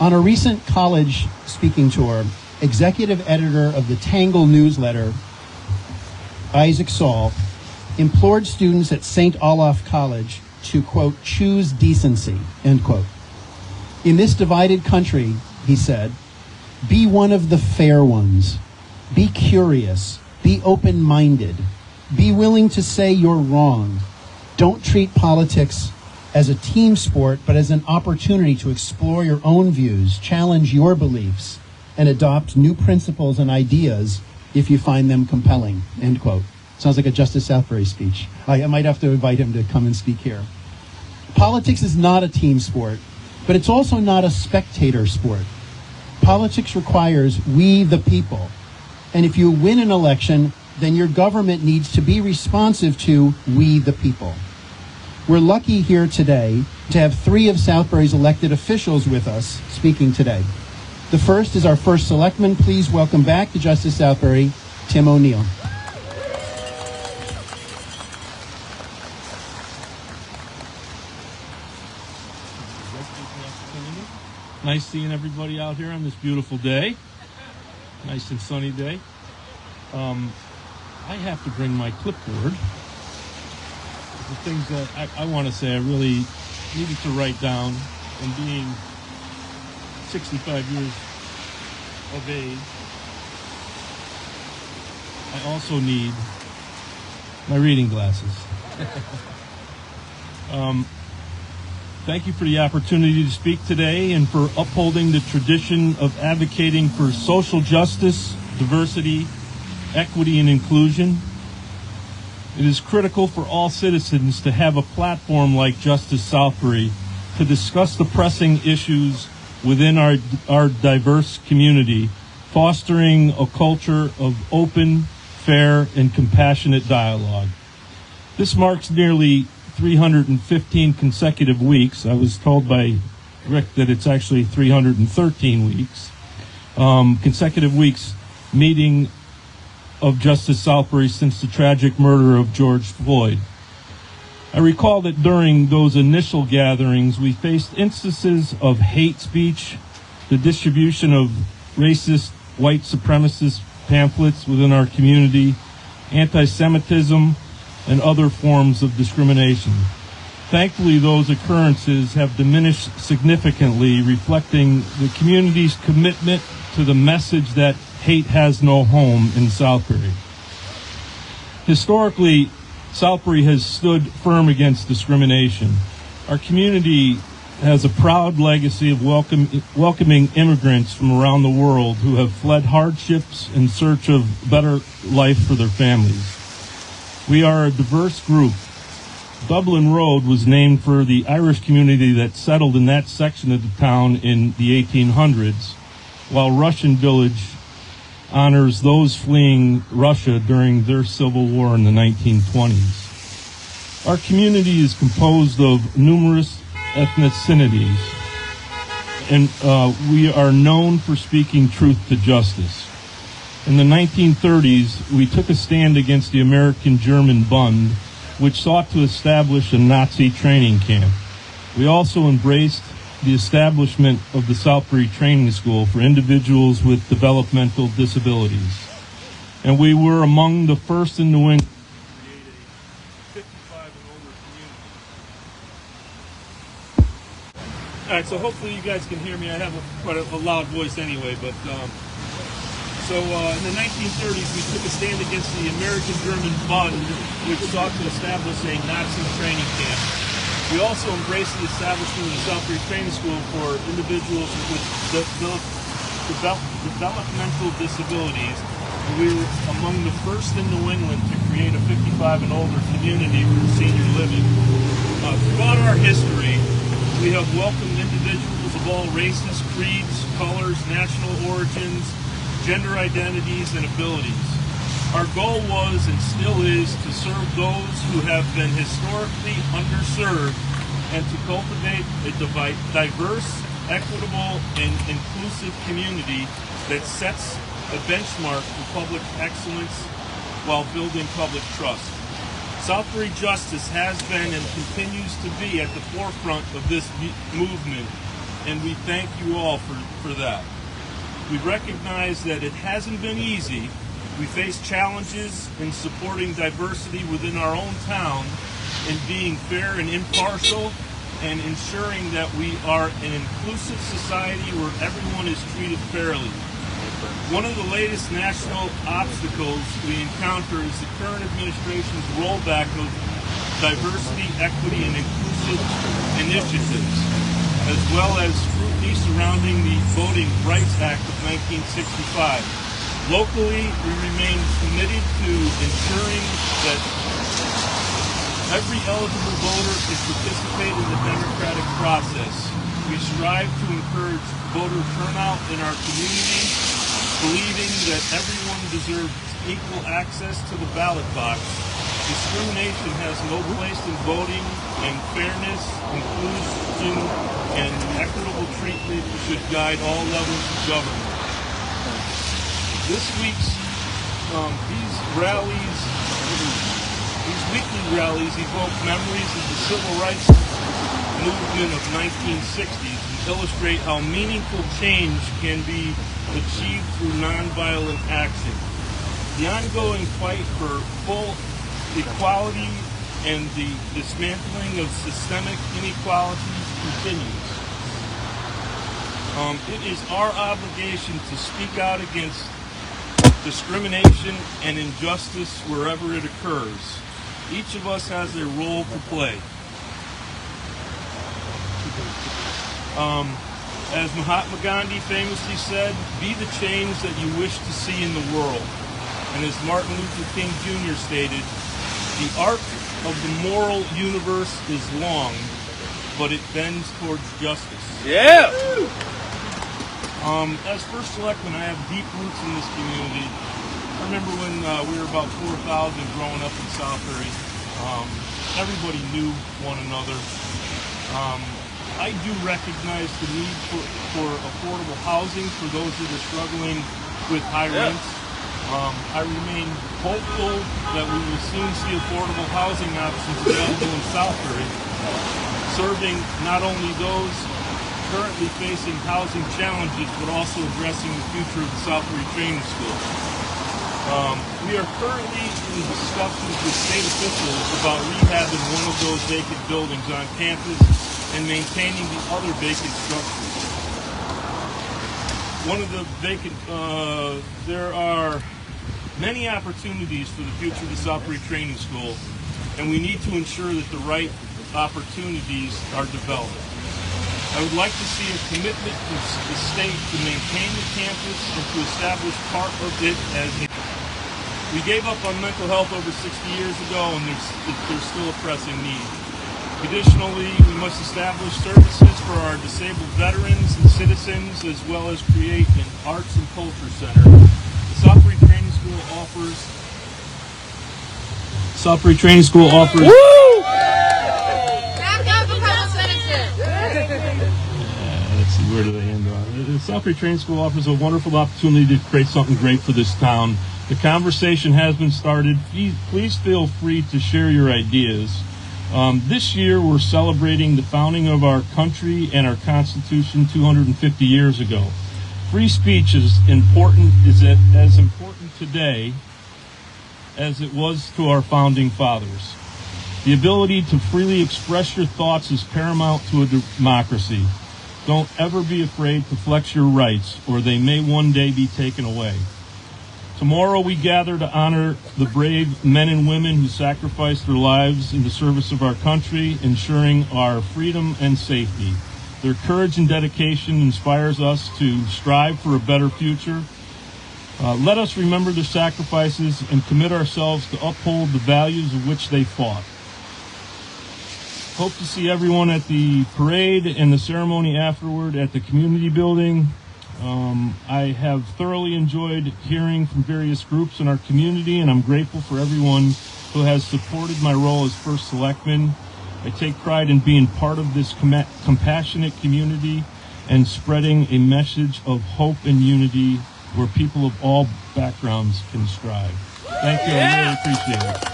On a recent college speaking tour, executive editor of the Tangle newsletter, Isaac Saul, implored students at St. Olaf College to, quote, choose decency, end quote. In this divided country, he said, be one of the fair ones. Be curious. Be open-minded. Be willing to say you're wrong. Don't treat politics as a team sport, but as an opportunity to explore your own views, challenge your beliefs, and adopt new principles and ideas if you find them compelling, end quote. Sounds like a Justice Southbury speech. I might have to invite him to come and speak here. Politics is not a team sport, but it's also not a spectator sport. Politics requires we the people. And if you win an election, then your government needs to be responsive to we the people. We're lucky here today to have 3 of Southbury's elected officials with us speaking today. The first is our first selectman. Please welcome back to Justice Southbury, Tim O'Neill. Nice seeing everybody out here on this beautiful day. Nice and sunny day. I have to bring my clipboard. The things that I want to say I really needed to write down, and being 65 years of age, I also need my reading glasses. Thank you for the opportunity to speak today and for upholding the tradition of advocating for social justice, diversity, equity, and inclusion. It is critical for all citizens to have a platform like Justice Southbury to discuss the pressing issues within our diverse community, fostering a culture of open, fair, and compassionate dialogue. This marks nearly 315 consecutive weeks. I was told by Rick that it's actually 313 weeks. Consecutive weeks meeting of Justice Southbury since the tragic murder of George Floyd. I recall that during those initial gatherings, we faced instances of hate speech, the distribution of racist, white supremacist pamphlets within our community, anti-Semitism, and other forms of discrimination. Thankfully, those occurrences have diminished significantly, reflecting the community's commitment to the message that hate has no home in Southbury. Historically, Southbury has stood firm against discrimination. Our community has a proud legacy of welcoming immigrants from around the world who have fled hardships in search of better life for their families. We are a diverse group. Dublin Road was named for the Irish community that settled in that section of the town in the 1800s, while Russian Village honors those fleeing Russia during their civil war in the 1920s. Our community is composed of numerous ethnicities, and we are known for speaking truth to justice. In the 1930s, we took a stand against the American-German Bund, which sought to establish a Nazi training camp. We also embraced the establishment of the Southbury Training School for individuals with developmental disabilities. And we were among the first in New England to create a 55 and older community. All right, so hopefully you guys can hear me. I have quite a loud voice anyway, but So in the 1930s, we took a stand against the American-German Bund, which sought to establish a Nazi training camp. We also embraced the establishment of the Southbury Training School for individuals with developmental disabilities. We were among the first in New England to create a 55 and older community for senior living. Throughout our history, we have welcomed individuals of all races, creeds, colors, national origins, gender identities, and abilities. Our goal was and still is to serve those who have been historically underserved and to cultivate a diverse, equitable, and inclusive community that sets a benchmark for public excellence while building public trust. Southbury Justice has been and continues to be at the forefront of this movement, and we thank you all for that. We recognize that it hasn't been easy. We face challenges in supporting diversity within our own town and being fair and impartial and ensuring that we are an inclusive society where everyone is treated fairly. One of the latest national obstacles we encounter is the current administration's rollback of diversity, equity, and inclusive initiatives, as well as scrutiny surrounding the Voting Rights Act of 1965. Locally, we remain committed to ensuring that every eligible voter can participate in the democratic process. We strive to encourage voter turnout in our community, believing that everyone deserves equal access to the ballot box. Discrimination has no place in voting, and fairness, inclusion, and equitable treatment should guide all levels of government. This week's these weekly rallies evoke memories of the civil rights movement of 1960s and illustrate how meaningful change can be achieved through nonviolent action. The ongoing fight for full equality and the dismantling of systemic inequalities continues. It is our obligation to speak out against discrimination and injustice wherever it occurs. Each of us has a role to play. As Mahatma Gandhi famously said, be the change that you wish to see in the world. And as Martin Luther King Jr. stated, the arc of the moral universe is long, but it bends towards justice. Yeah! As first selectman, I have deep roots in this community. I remember when we were about 4,000 growing up in Southbury. Everybody knew one another. I do recognize the need for affordable housing for those that are struggling with high rents. I remain hopeful that we will soon see affordable housing options available in Southbury, serving not only those currently facing housing challenges, but also addressing the future of the Southbury Training School. We are currently in discussions with state officials about rehabbing one of those vacant buildings on campus and maintaining the other vacant structures. One of the vacant, there are many opportunities for the future of the Southbury Training School, and we need to ensure that the right opportunities are developed. I would like to see a commitment from the state to maintain the campus and to establish part of it as a... We gave up on mental health over 60 years ago, and there's still a pressing need. Additionally, we must establish services for our disabled veterans and citizens, as well as create an arts and culture center. The Southbury Training School offers... Woo! Let's see, where do they end on? The Southbury Training School offers a wonderful opportunity to create something great for this town. The conversation has been started. Please feel free to share your ideas. This year, we're celebrating the founding of our country and our Constitution 250 years ago. Free speech is as important today as it was to our founding fathers. The ability to freely express your thoughts is paramount to a democracy. Don't ever be afraid to flex your rights, or they may one day be taken away. Tomorrow we gather to honor the brave men and women who sacrificed their lives in the service of our country, ensuring our freedom and safety. Their courage and dedication inspires us to strive for a better future. Let us remember their sacrifices and commit ourselves to uphold the values of which they fought. Hope to see everyone at the parade and the ceremony afterward at the community building. I have thoroughly enjoyed hearing from various groups in our community, and I'm grateful for everyone who has supported my role as first selectman. I take pride in being part of this compassionate community and spreading a message of hope and unity where people of all backgrounds can strive. Thank you. I really appreciate it.